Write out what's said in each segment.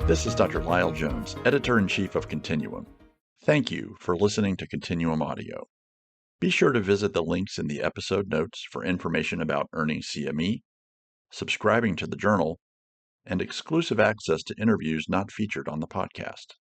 This is Dr. Lyle Jones, Editor-in-Chief of Continuum. Thank you for listening to Continuum Audio. Be sure to visit the links in the episode notes for information about earning CME, subscribing to the journal, and exclusive access to interviews not featured on the podcast.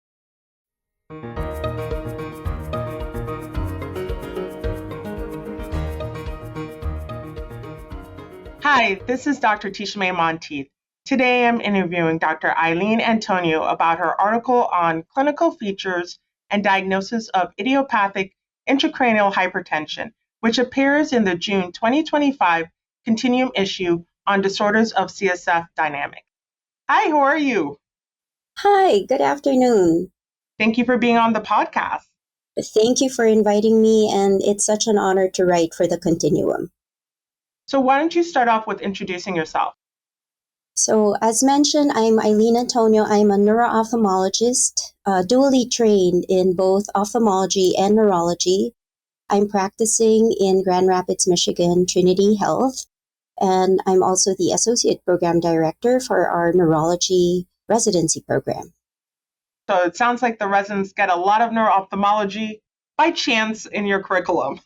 Hi, this is Dr. Teshamae Monteith. Today I'm interviewing Dr. Aileen A. about her article on clinical features and diagnosis of idiopathic intracranial hypertension, which appears in the June 2025 Continuum issue on Disorders of CSF Dynamics. Hi, how are you? Hi, good afternoon. Thank you for being on the podcast. Thank you for inviting me, and it's such an honor to write for the Continuum. So why don't you start off with introducing yourself? So as mentioned, I'm Aileen A. I'm a neuro-ophthalmologist, dually trained in both ophthalmology and neurology. I'm practicing in Grand Rapids, Michigan, Trinity Health, and I'm also the Associate Program Director for our Neurology Residency program. So it sounds like the residents get a lot of neuro-ophthalmology by chance in your curriculum.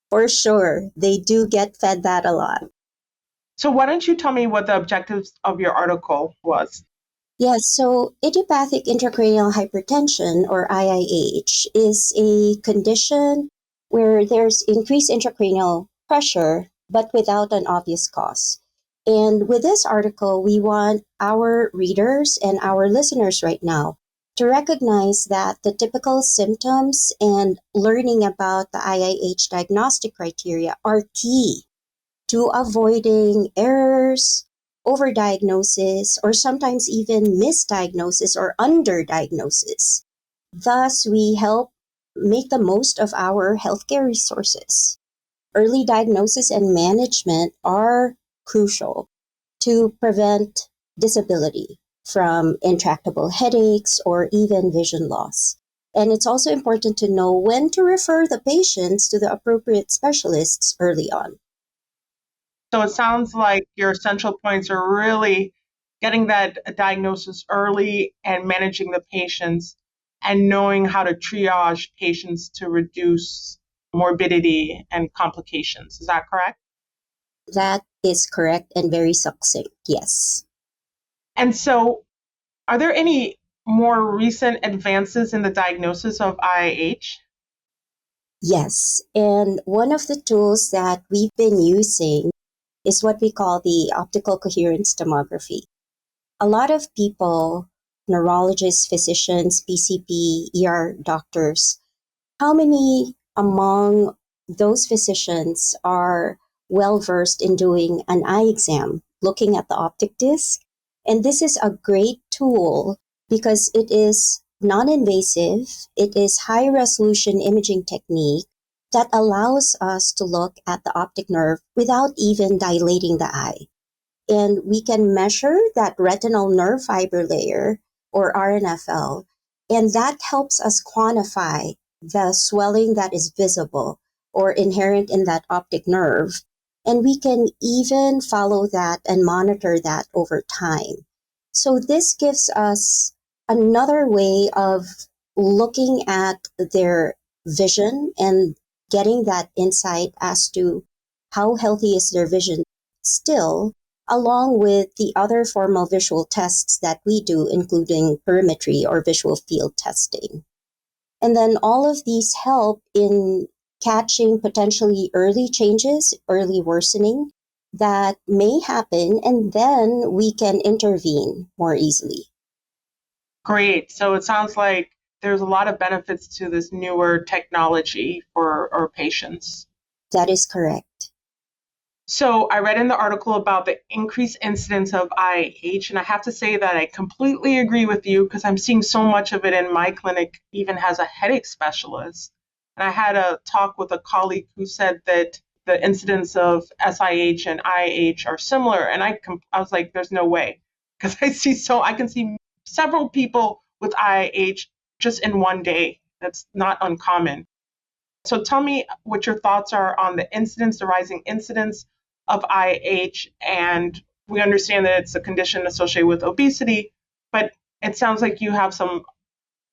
For sure, they do get fed that a lot. So why don't you tell me what the objectives of your article was? Yes, so idiopathic intracranial hypertension, or IIH, is a condition where there's increased intracranial pressure, but without an obvious cause. And with this article, we want our readers and our listeners right now to recognize that the typical symptoms and learning about the IIH diagnostic criteria are key to avoiding errors, overdiagnosis, or sometimes even misdiagnosis or underdiagnosis. Thus, we help make the most of our healthcare resources. Early diagnosis and management are crucial to prevent disability from intractable headaches or even vision loss. And it's also important to know when to refer the patients to the appropriate specialists early on. So it sounds like your essential points are really getting that diagnosis early and managing the patients and knowing how to triage patients to reduce morbidity and complications. Is that correct? That is correct and very succinct, yes. And so are there any more recent advances in the diagnosis of IIH? Yes, and one of the tools that we've been using is what we call the optical coherence tomography. A lot of people, neurologists, physicians, PCP, ER doctors, how many among those physicians are well-versed in doing an eye exam, looking at the optic disc? And this is a great tool because it is non-invasive, it is high-resolution imaging technique that allows us to look at the optic nerve without even dilating the eye. And we can measure that retinal nerve fiber layer, or RNFL, and that helps us quantify the swelling that is visible or inherent in that optic nerve. And we can even follow that and monitor that over time. So this gives us another way of looking at their vision and getting that insight as to how healthy is their vision still, along with the other formal visual tests that we do, including perimetry or visual field testing. And then all of these help in catching potentially early changes, early worsening that may happen, and then we can intervene more easily. Great. So it sounds like there's a lot of benefits to this newer technology for our patients. That is correct. So I read in the article about the increased incidence of IIH, and I have to say that I completely agree with you because I'm seeing so much of it in my clinic, even as a headache specialist. And I had a talk with a colleague who said that the incidence of SIH and IIH are similar, and I was like, there's no way, because I can see several people with IIH just in one day. That's not uncommon. So tell me what your thoughts are on the rising incidence of IIH, and we understand that it's a condition associated with obesity, but it sounds like you have some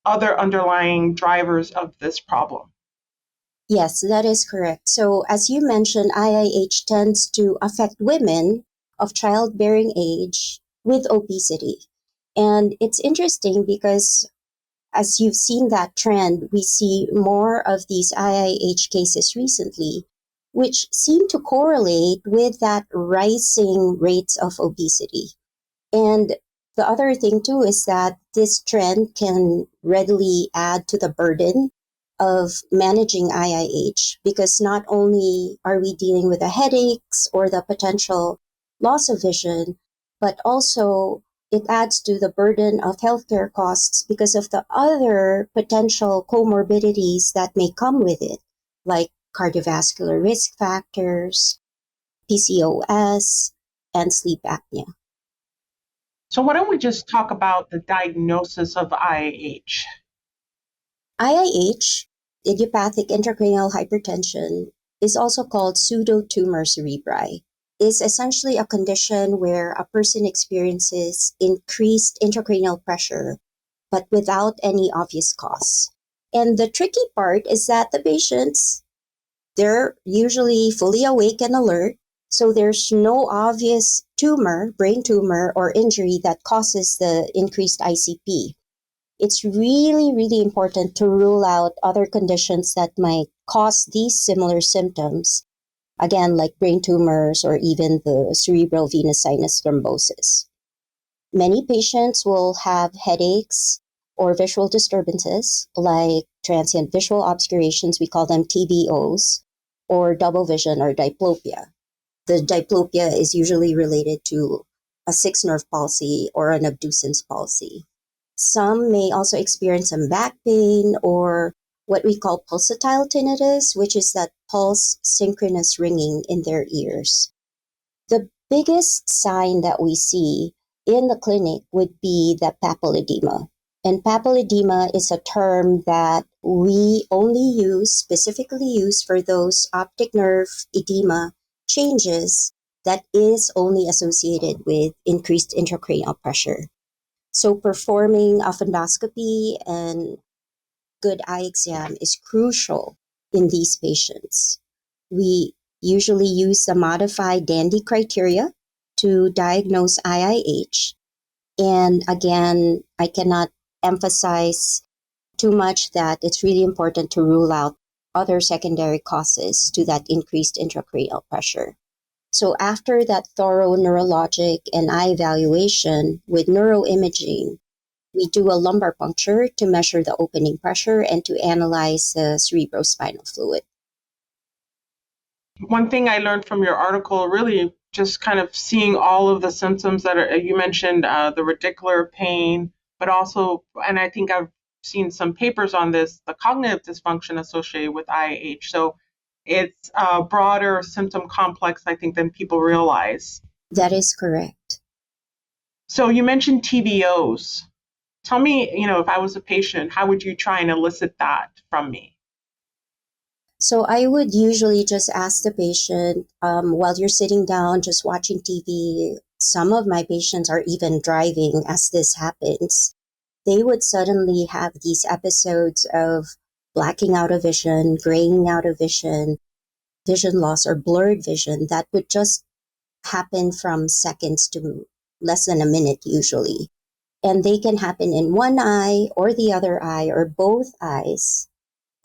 other underlying drivers of this problem. Yes, that is correct. So, as you mentioned, IIH tends to affect women of childbearing age with obesity. And it's interesting because as you've seen that trend, we see more of these IIH cases recently, which seem to correlate with that rising rates of obesity. And the other thing too is that this trend can readily add to the burden of managing IIH because not only are we dealing with the headaches or the potential loss of vision, but also it adds to the burden of healthcare costs because of the other potential comorbidities that may come with it, like cardiovascular risk factors, PCOS, and sleep apnea. So why don't we just talk about the diagnosis of IIH? IIH, Idiopathic Intracranial Hypertension, is also called pseudotumor cerebri, is essentially a condition where a person experiences increased intracranial pressure, but without any obvious cause. And the tricky part is that the patients, they're usually fully awake and alert, so there's no obvious tumor, brain tumor, or injury that causes the increased ICP. It's really, really important to rule out other conditions that might cause these similar symptoms, again, like brain tumors or even the cerebral venous sinus thrombosis. Many patients will have headaches or visual disturbances like transient visual obscurations, we call them TVOs, or double vision or diplopia. The diplopia is usually related to a sixth nerve palsy or an abducens palsy. Some may also experience some back pain or what we call pulsatile tinnitus, which is that pulse synchronous ringing in their ears. The biggest sign that we see in the clinic would be the papilledema. And papilledema is a term that we only specifically use for those optic nerve edema changes that is only associated with increased intracranial pressure. So performing a fundoscopy and good eye exam is crucial in these patients. We usually use the modified Dandy criteria to diagnose IIH. And again, I cannot emphasize too much that it's really important to rule out other secondary causes to that increased intracranial pressure. So after that thorough neurologic and eye evaluation with neuroimaging, we do a lumbar puncture to measure the opening pressure and to analyze the cerebrospinal fluid. One thing I learned from your article, really just kind of seeing all of the symptoms that are, you mentioned the radicular pain, but also, and I think I've seen some papers on this, the cognitive dysfunction associated with IIH. So it's a broader symptom complex, I think, than people realize. That is correct. So you mentioned TVOs. Tell me, if I was a patient, how would you try and elicit that from me? So I would usually just ask the patient while you're sitting down, just watching TV. Some of my patients are even driving as this happens. They would suddenly have these episodes of blacking out of vision, graying out of vision, vision loss, or blurred vision that would just happen from seconds to less than a minute usually. And they can happen in one eye or the other eye or both eyes,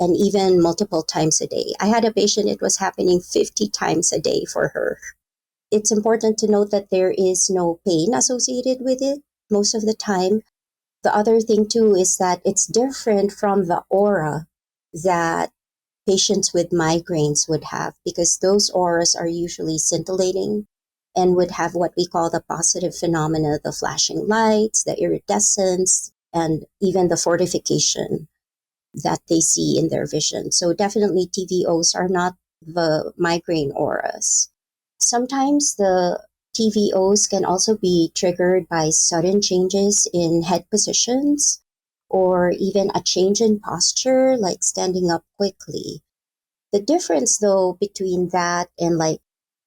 and even multiple times a day. I had a patient, it was happening 50 times a day for her. It's important to note that there is no pain associated with it most of the time. The other thing too is that it's different from the aura that patients with migraines would have, because those auras are usually scintillating and would have what we call the positive phenomena, the flashing lights, the iridescence, and even the fortification that they see in their vision. So definitely TVOs are not the migraine auras. Sometimes the TVOs can also be triggered by sudden changes in head positions or even a change in posture, like standing up quickly. The difference though between that and like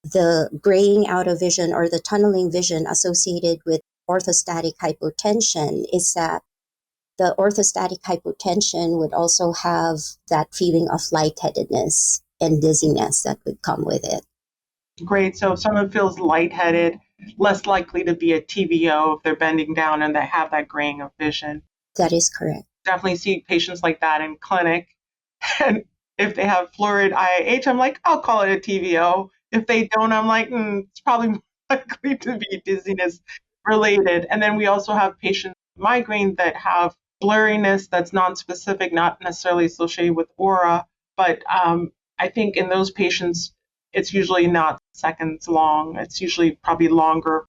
the graying out of vision or the tunneling vision associated with orthostatic hypotension is that the orthostatic hypotension would also have that feeling of lightheadedness and dizziness that would come with it. Great. So if someone feels lightheaded, less likely to be a TVO if they're bending down and they have that graying of vision. That is correct. Definitely see patients like that in clinic. And if they have fluid IIH, I'm like, I'll call it a TVO. If they don't, I'm like, it's probably more likely to be dizziness related. And then we also have patients with migraine that have blurriness that's nonspecific, not necessarily associated with aura. But I think in those patients, it's usually not seconds long. It's usually probably longer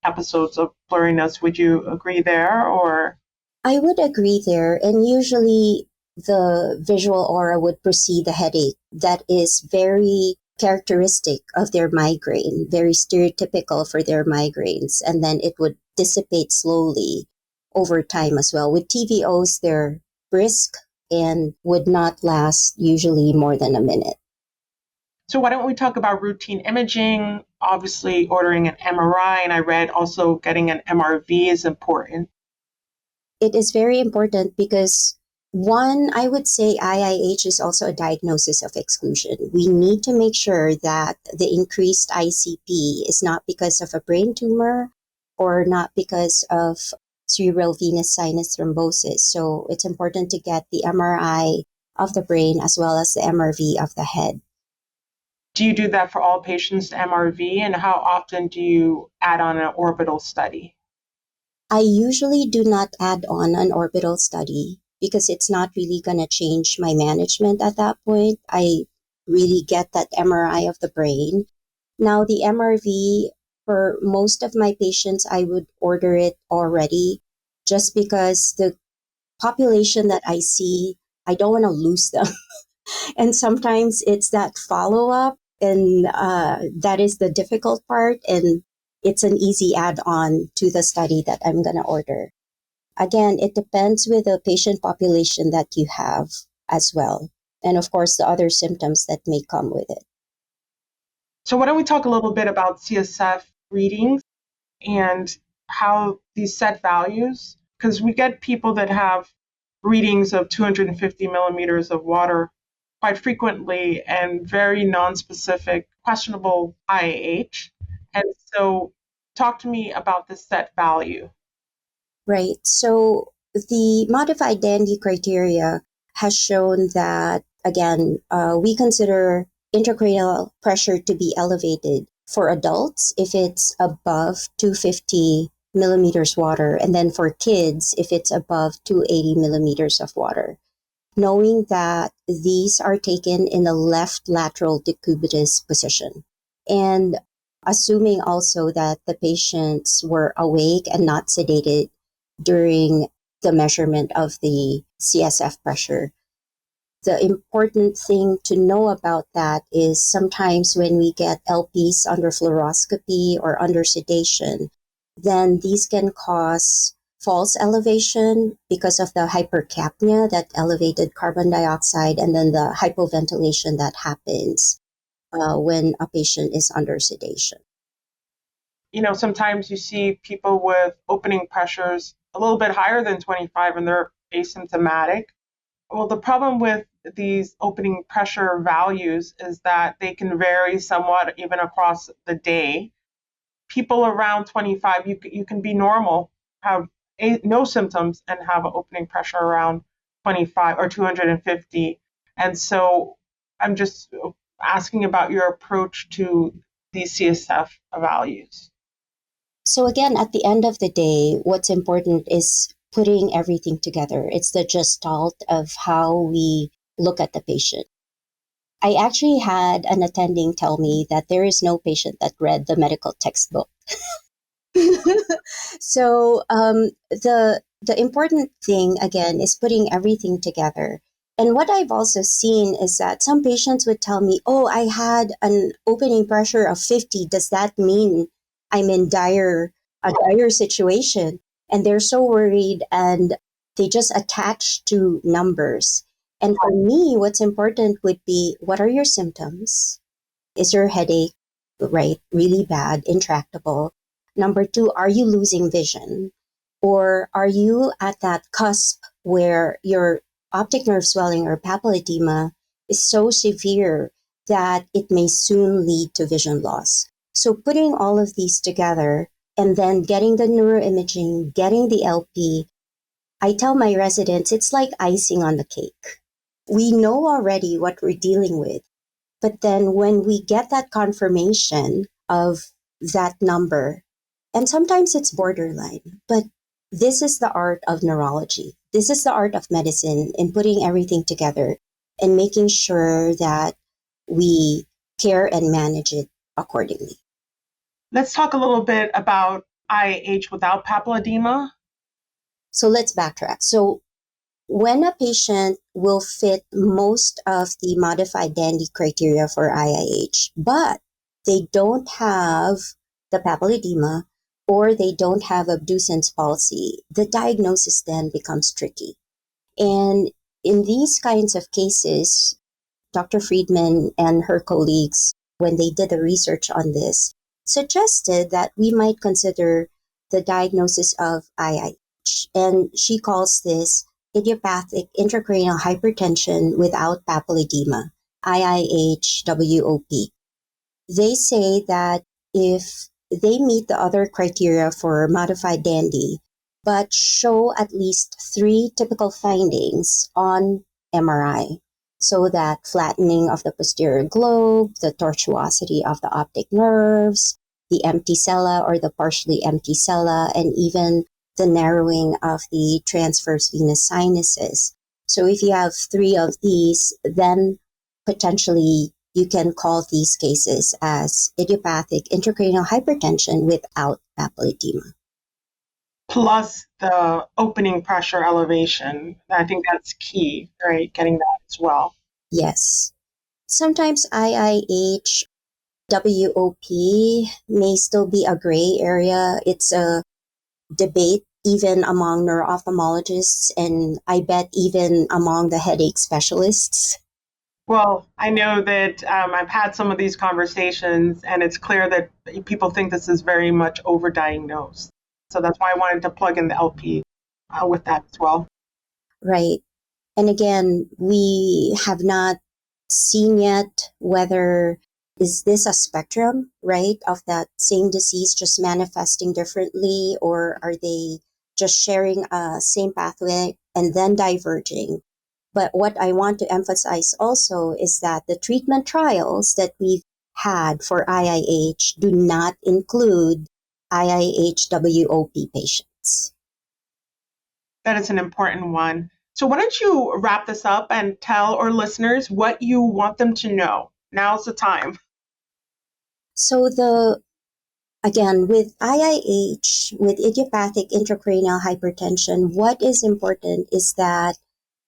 episodes of blurriness. Would you agree there, or? I would agree there. And usually the visual aura would precede the headache. That is very characteristic of their migraine, very stereotypical for their migraines. And then it would dissipate slowly over time as well. With TVOs, they're brisk and would not last usually more than a minute. So why don't we talk about routine imaging? Obviously, ordering an MRI, and I read also getting an MRV is important. It is very important because, one, I would say IIH is also a diagnosis of exclusion. We need to make sure that the increased ICP is not because of a brain tumor or not because of cerebral venous sinus thrombosis. So it's important to get the MRI of the brain as well as the MRV of the head. Do you do that for all patients, MRV, and how often do you add on an orbital study? I usually do not add on an orbital study because it's not really going to change my management at that point. I really get that MRI of the brain. Now, the MRV, for most of my patients, I would order it already just because the population that I see, I don't want to lose them. And sometimes it's that follow-up, and that is the difficult part. And it's an easy add-on to the study that I'm going to order. Again, it depends with the patient population that you have as well. And of course, the other symptoms that may come with it. So why don't we talk a little bit about CSF readings and how these set values, because we get people that have readings of 250 millimeters of water quite frequently and very nonspecific, questionable IAH. And so talk to me about the set value. Right. So the modified Danby criteria has shown that, again, we consider intracranial pressure to be elevated for adults if it's above 250 millimeters water, and then for kids if it's above 280 millimeters of water. Knowing that these are taken in the left lateral decubitus position. And assuming also that the patients were awake and not sedated during the measurement of the CSF pressure. The important thing to know about that is sometimes when we get LPs under fluoroscopy or under sedation, then these can cause false elevation because of the hypercapnia, that elevated carbon dioxide, and then the hypoventilation that happens when a patient is under sedation. You know, sometimes you see people with opening pressures a little bit higher than 25 and they're asymptomatic. Well, the problem with these opening pressure values is that they can vary somewhat even across the day. People around 25, you can be normal, have no symptoms, and have an opening pressure around 25 or 250. And so I'm just asking about your approach to these CSF values. So again, at the end of the day, what's important is putting everything together. It's the gestalt of how we look at the patient. I actually had an attending tell me that there is no patient that read the medical textbook. So the important thing, again, is putting everything together. And what I've also seen is that some patients would tell me, oh, I had an opening pressure of 50. Does that mean I'm in a dire situation? And they're so worried and they just attach to numbers. And for me, what's important would be, what are your symptoms? Is your headache, right, really bad, intractable? Number two, are you losing vision? Or are you at that cusp where your optic nerve swelling or papilledema is so severe that it may soon lead to vision loss? So putting all of these together and then getting the neuroimaging, getting the LP, I tell my residents it's like icing on the cake. We know already what we're dealing with, but then when we get that confirmation of that number, and sometimes it's borderline, but this is the art of neurology. This is the art of medicine in putting everything together and making sure that we care and manage it accordingly. Let's talk a little bit about IH without papilledema. So let's backtrack. So when a patient will fit most of the modified Dandy criteria for IIH, but they don't have the papilledema or they don't have abducens palsy, the diagnosis then becomes tricky. And in these kinds of cases, Dr. Friedman and her colleagues, when they did the research on this, suggested that we might consider the diagnosis of IIH. And she calls this Idiopathic Intracranial Hypertension without Papilledema, IIH-WOP. They say that if they meet the other criteria for modified Dandy, but show at least 3 typical findings on MRI, so that flattening of the posterior globe, the tortuosity of the optic nerves, the empty sella or the partially empty sella, and even the narrowing of the transverse venous sinuses. So if you have 3 of these, then potentially you can call these cases as idiopathic intracranial hypertension without papilledema. Plus the opening pressure elevation. I think that's key, right? Getting that as well. Yes. Sometimes IIH, WOP may still be a gray area. It's a debate even among neuro-ophthalmologists, and I bet even among the headache specialists. Well, I know that I've had some of these conversations, and it's clear that people think this is very much overdiagnosed. So that's why I wanted to plug in the LP with that as well. Right. And again, we have not seen yet whether is this a spectrum, right, of that same disease just manifesting differently, or are they just sharing a same pathway and then diverging? But what I want to emphasize also is that the treatment trials that we've had for IIH do not include IIH-WOP patients. That is an important one. So why don't you wrap this up and tell our listeners what you want them to know? Now's the time. So again, with IIH, with idiopathic intracranial hypertension, what is important is that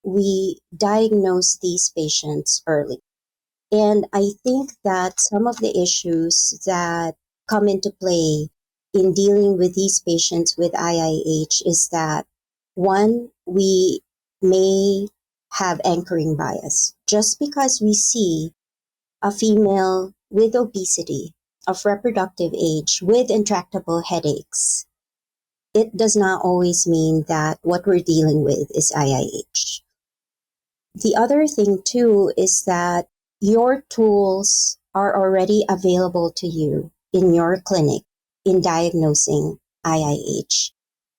we diagnose these patients early. And I think that some of the issues that come into play in dealing with these patients with IIH is that, one, we may have anchoring bias. Just because we see a female with obesity of reproductive age with intractable headaches, it does not always mean that what we're dealing with is IIH. The other thing too is that your tools are already available to you in your clinic in diagnosing IIH,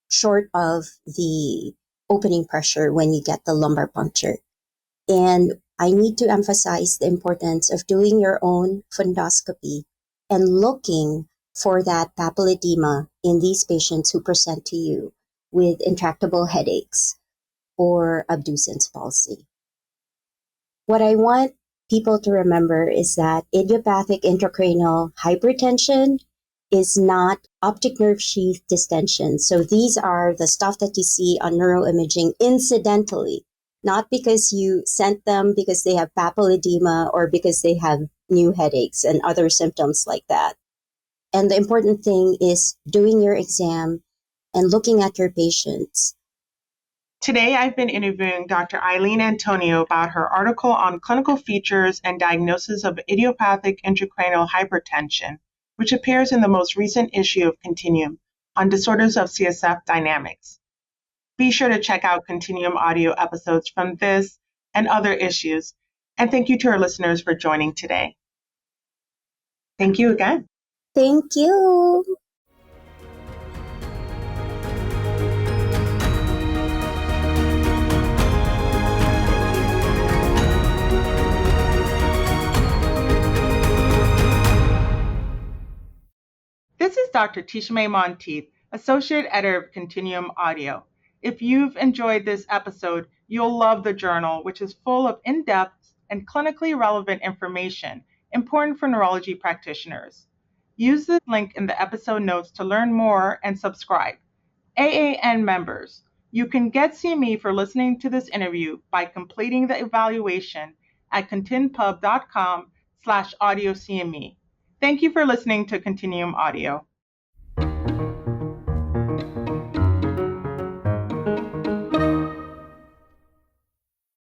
short of the opening pressure when you get the lumbar puncture. And I need to emphasize the importance of doing your own fundoscopy and looking for that papilledema in these patients who present to you with intractable headaches or abducens palsy. What I want people to remember is that idiopathic intracranial hypertension is not optic nerve sheath distension. So these are the stuff that you see on neuroimaging incidentally, not because you sent them because they have papilledema or because they have new headaches and other symptoms like that. And the important thing is doing your exam and looking at your patients. Today, I've been interviewing Dr. Aileen Antonio about her article on clinical features and diagnosis of idiopathic intracranial hypertension, which appears in the most recent issue of Continuum on Disorders of CSF Dynamics. Be sure to check out Continuum audio episodes from this and other issues, and thank you to our listeners for joining today. Thank you again. Thank you. This is Dr. Teshamae Monteith, Associate Editor of Continuum Audio. If you've enjoyed this episode, you'll love the journal, which is full of in-depth and clinically relevant information important for neurology practitioners. Use the link in the episode notes to learn more and subscribe. AAN members, you can get CME for listening to this interview by completing the evaluation at continpub.com/audiocme. Thank you for listening to Continuum Audio.